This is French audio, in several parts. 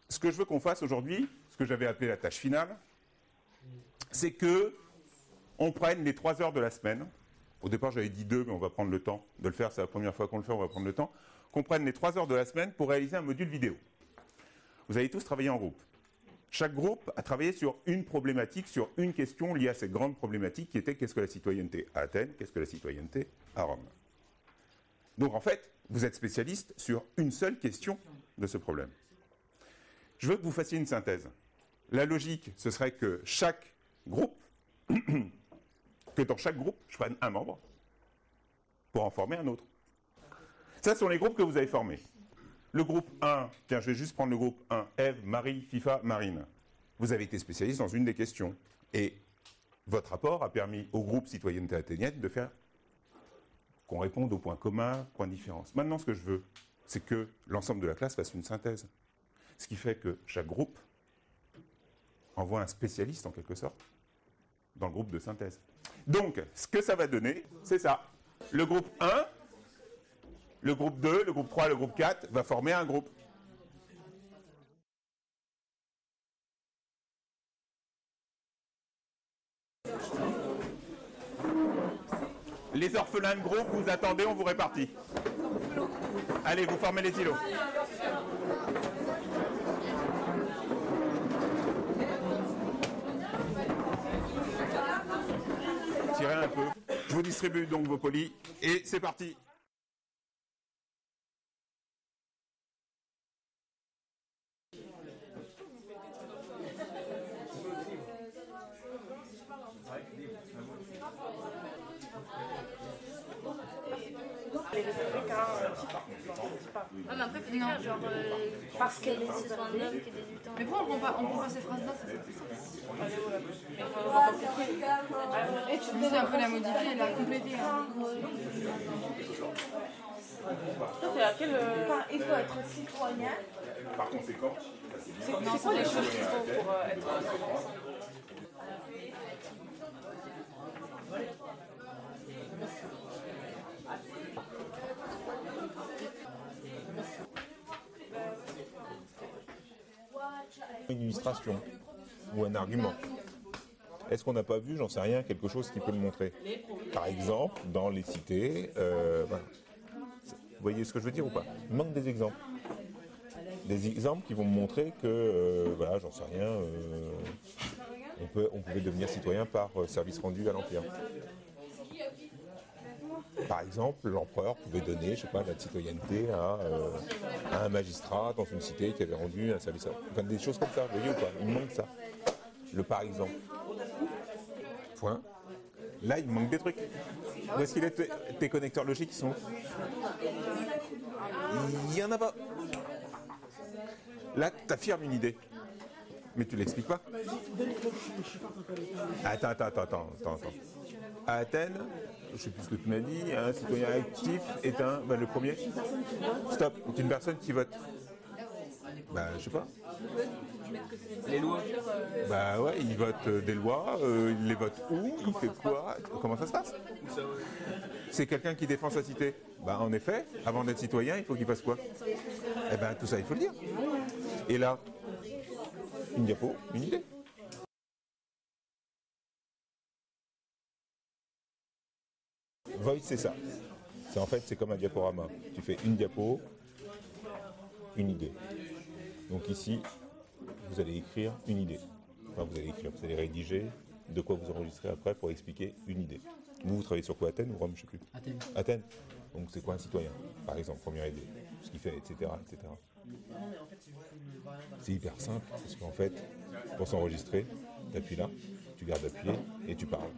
Ce que je veux qu'on fasse aujourd'hui, ce que j'avais appelé la tâche finale, c'est que on prenne les 3 heures de la semaine. Au départ, j'avais dit 2, mais on va prendre le temps de le faire. C'est la première fois qu'on le fait, on va prendre le temps. Qu'on prenne les 3 heures de la semaine pour réaliser un module vidéo. Vous allez tous travailler en groupe. Chaque groupe a travaillé sur une problématique, sur une question liée à cette grande problématique qui était qu'est-ce que la citoyenneté à Athènes, qu'est-ce que la citoyenneté à Rome. Donc en fait, vous êtes spécialiste sur une seule question de ce problème. Je veux que vous fassiez une synthèse. La logique, ce serait que chaque groupe, que dans chaque groupe, je prenne un membre pour en former un autre. Ça, ce sont les groupes que vous avez formés. Le groupe 1, tiens, je vais juste prendre le groupe 1, Ève, Marie, FIFA, Marine. Vous avez été spécialiste dans une des questions. Et votre rapport a permis au groupe Citoyenneté athénienne de faire qu'on réponde aux points communs, points de différence. Maintenant, ce que je veux, c'est que l'ensemble de la classe fasse une synthèse. Ce qui fait que chaque groupe envoie un spécialiste, en quelque sorte, dans le groupe de synthèse. Donc, ce que ça va donner, c'est ça. Le groupe 1, le groupe 2, le groupe 3, le groupe 4 va former un groupe. Les orphelins de groupe, vous attendez, on vous répartit. Allez, vous formez les îlots. Tirez un peu. Je vous distribue donc vos polis et c'est parti. Ah, mais après, il faut décrire, genre, parce que ce soit un homme qui est 18 ans. Mais pourquoi on prend pas ces phrases-là, ça fait plus sens. Et tu peux un peu la modifier, la compléter. Il faut être citoyen. Par conséquent, C'est quoi les choses qu'il faut pour être citoyen? Une illustration ou un argument. Est-ce qu'on n'a pas vu, j'en sais rien, quelque chose qui peut le montrer? Par exemple, dans les cités, voilà. Vous voyez ce que je veux dire ou pas? Il manque des exemples. Des exemples qui vont me montrer que, voilà, j'en sais rien, on pouvait devenir citoyen par service rendu à l'Empire. Par exemple, l'empereur pouvait donner, je sais pas, la citoyenneté à un magistrat dans une cité qui avait rendu un service. Enfin, des choses comme ça, vous voyez ou pas? Il manque ça. Le par exemple. Point. Là, il manque des trucs. Où est-ce qu'il est tes connecteurs logiques qui sont? Il n'y en a pas. Là, tu affirmes une idée. Mais tu l'expliques pas. Attends. À Athènes, je ne sais plus ce que tu m'as dit, un citoyen actif est le premier. Stop, c'est une personne qui vote. Je sais pas. Les lois. Ouais, il vote des lois, il les vote où, il fait quoi, comment ça se passe? C'est quelqu'un qui défend sa cité. En effet, avant d'être citoyen, il faut qu'il fasse quoi? Tout ça, il faut le dire. Et là, une diapo, une idée. Voice, c'est ça. C'est comme un diaporama. Tu fais une diapo, une idée. Donc ici, vous allez écrire une idée. Vous allez rédiger de quoi vous enregistrez après pour expliquer une idée. Vous travaillez sur quoi, Athènes ou Rome, je ne sais plus. Athènes. Donc c'est quoi un citoyen, par exemple, première idée, ce qu'il fait, etc. C'est hyper simple, parce qu'en fait, pour s'enregistrer, tu appuies là, tu gardes appuyé et tu parles.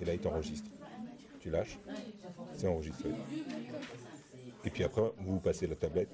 Et là, il t'enregistre. Tu lâches, c'est enregistré. Et puis après, vous passez la tablette.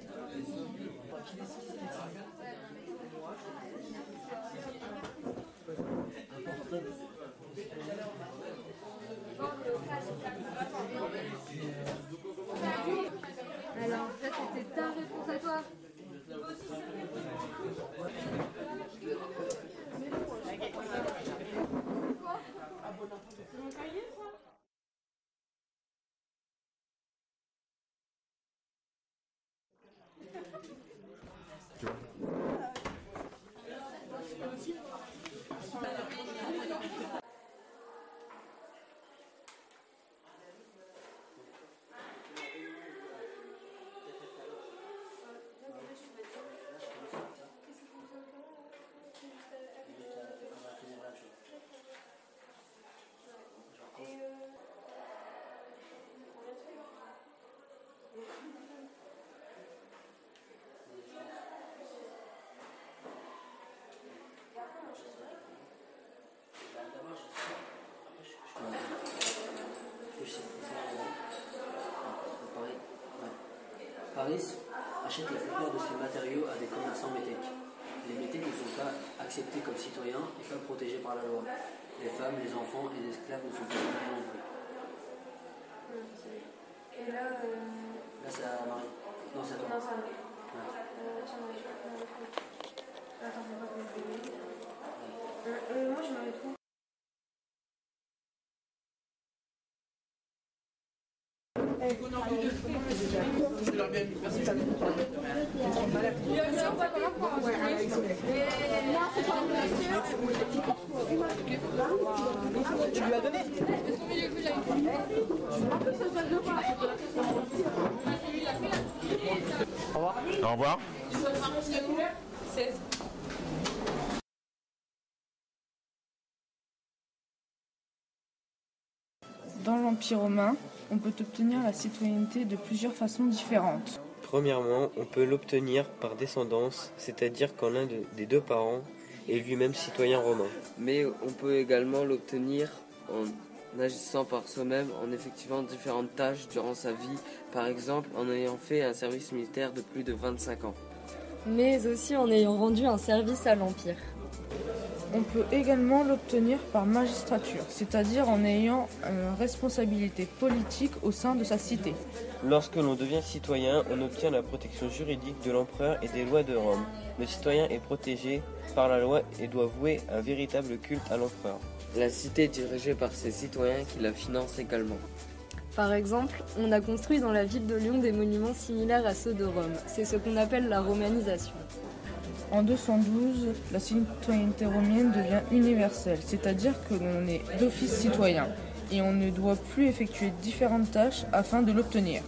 Paris achète la plupart de ses matériaux à des commerçants métèques. Les métèques ne sont pas acceptés comme citoyens et pas protégés par la loi. Les femmes, les enfants et les esclaves ne sont pas citoyens non plus. Et là, Là, c'est à Marie. Non, c'est à toi. non, ça va. Attends, faut pas que moi, je m'arrête où? Tu lui as donné? Au revoir. Dans l'Empire romain, on peut obtenir la citoyenneté de plusieurs façons différentes. Premièrement, on peut l'obtenir par descendance, c'est-à-dire quand l'un des deux parents est lui-même citoyen romain. Mais on peut également l'obtenir en agissant par soi-même, en effectuant différentes tâches durant sa vie, par exemple en ayant fait un service militaire de plus de 25 ans. Mais aussi en ayant rendu un service à l'Empire. On peut également l'obtenir par magistrature, c'est-à-dire en ayant une responsabilité politique au sein de sa cité. Lorsque l'on devient citoyen, on obtient la protection juridique de l'empereur et des lois de Rome. Le citoyen est protégé par la loi et doit vouer un véritable culte à l'empereur. La cité est dirigée par ses citoyens qui la financent également. Par exemple, on a construit dans la ville de Lyon des monuments similaires à ceux de Rome. C'est ce qu'on appelle la romanisation. En 212, la citoyenneté romaine devient universelle, c'est-à-dire que l'on est d'office citoyen et on ne doit plus effectuer différentes tâches afin de l'obtenir.